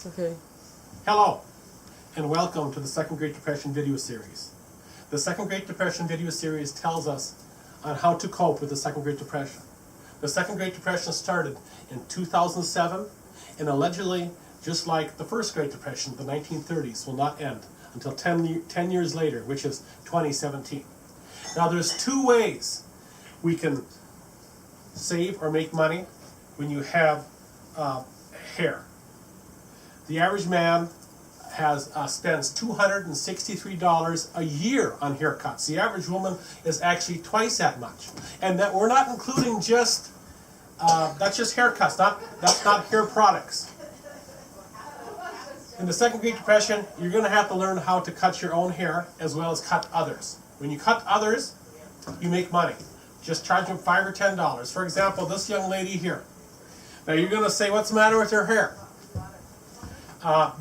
Okay. Hello, and welcome to the Second Great Depression video series. The Second Great Depression video series tells us on how to cope with the Second Great Depression. The Second Great Depression started in 2007, and allegedly, just like the First Great Depression, the 1930s, will not end until 10 years later, which is 2017. Now, there's two ways we can save or make money when you have hair. The average man spends $263 a year on haircuts. The average woman is actually twice that much, and that we're not including just that's just haircuts. That's not hair products. In the Second Great Depression, you're going to have to learn how to cut your own hair as well as cut others. When you cut others, you make money. Just charge them $5 or $10. For example, this young lady here. Now you're going to say, what's the matter with her hair?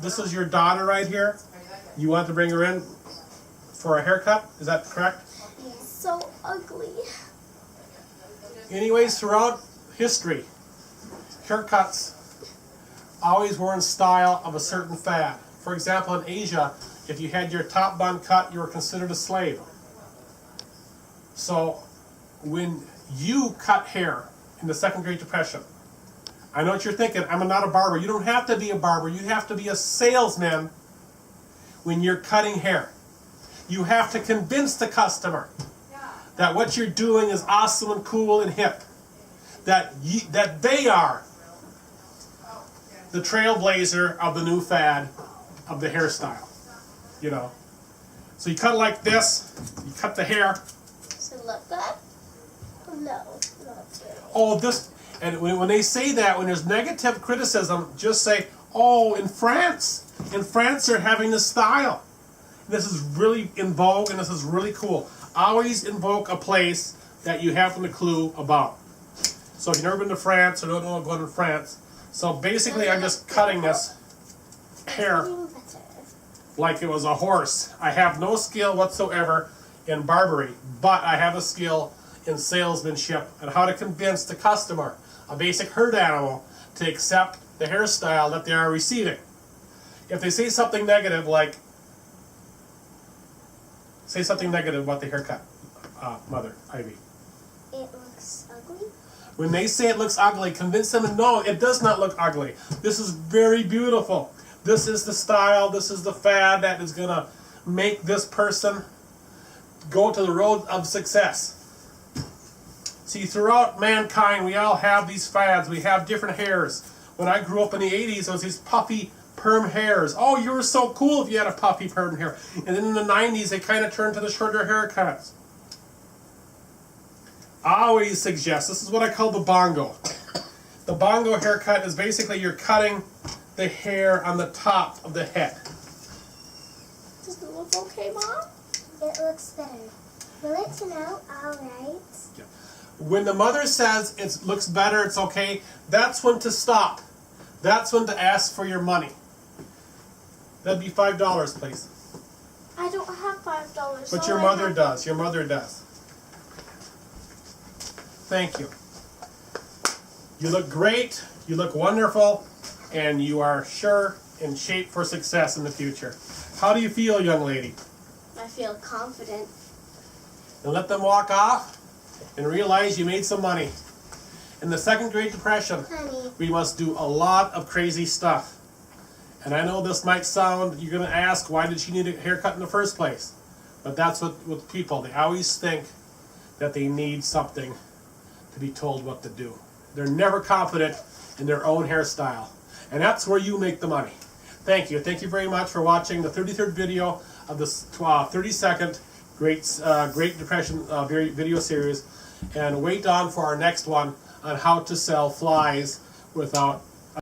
This is your daughter right here. You want to bring her in for a haircut? Is that correct? He's so ugly. Anyways, throughout history, haircuts always were in style of a certain fad. For example, in Asia, if you had your top bun cut, you were considered a slave. So when you cut hair in the Second Great Depression, I know what you're thinking, I'm not a barber. You don't have to be a barber. You have to be a salesman when you're cutting hair. You have to convince the customer that what you're doing is awesome and cool and hip. That they are the trailblazer of the new fad of the hairstyle. You know. So you cut like this, you cut the hair. Does it look good? No, not really. Oh, this, and when they say that, when there's negative criticism, just say, oh, in France they're having this style. This is really in vogue and this is really cool. Always invoke a place that you haven't a clue about. So if you've never been to France or don't know going to France, so basically I'm just cutting this hair like it was a horse. I have no skill whatsoever in barbery, but I have a skill in salesmanship and how to convince the customer, a basic herd animal, to accept the hairstyle that they are receiving. If they say something negative, like, say something negative about the haircut, Mother Ivy. It looks ugly. When they say it looks ugly, convince them, no, it does not look ugly. This is very beautiful. This is the style, this is the fad that is going to make this person go to the road of success. See, throughout mankind, we all have these fads. We have different hairs. When I grew up in the 80s, it was these puffy perm hairs. Oh, you were so cool if you had a puffy perm hair. And then in the 90s, they kind of turned to the shorter haircuts. I always suggest, this is what I call the bongo. The bongo haircut is basically you're cutting the hair on the top of the head. Does it look okay, Mom? It looks better. Will it turn out all right? Yeah. When the mother says it looks better, it's okay, that's when to stop. That's when to ask for your money. That'd be $5, please. I don't have $5. But your mother does. Your mother does. Thank you. You look great, you look wonderful, and you are sure in shape for success in the future. How do you feel, young lady? I feel confident. And let them walk off and realize you made some money. In the Second Great Depression, Honey. we must do a lot of crazy stuff. And I know this might sound, you're going to ask, why did she need a haircut in the first place? But that's what with people, they always think that they need something to be told what to do. They're never confident in their own hairstyle. And that's where you make the money. Thank you. Thank you very much for watching the 33rd video of this 32nd Great Depression video series. And wait on for our next one on how to sell flies without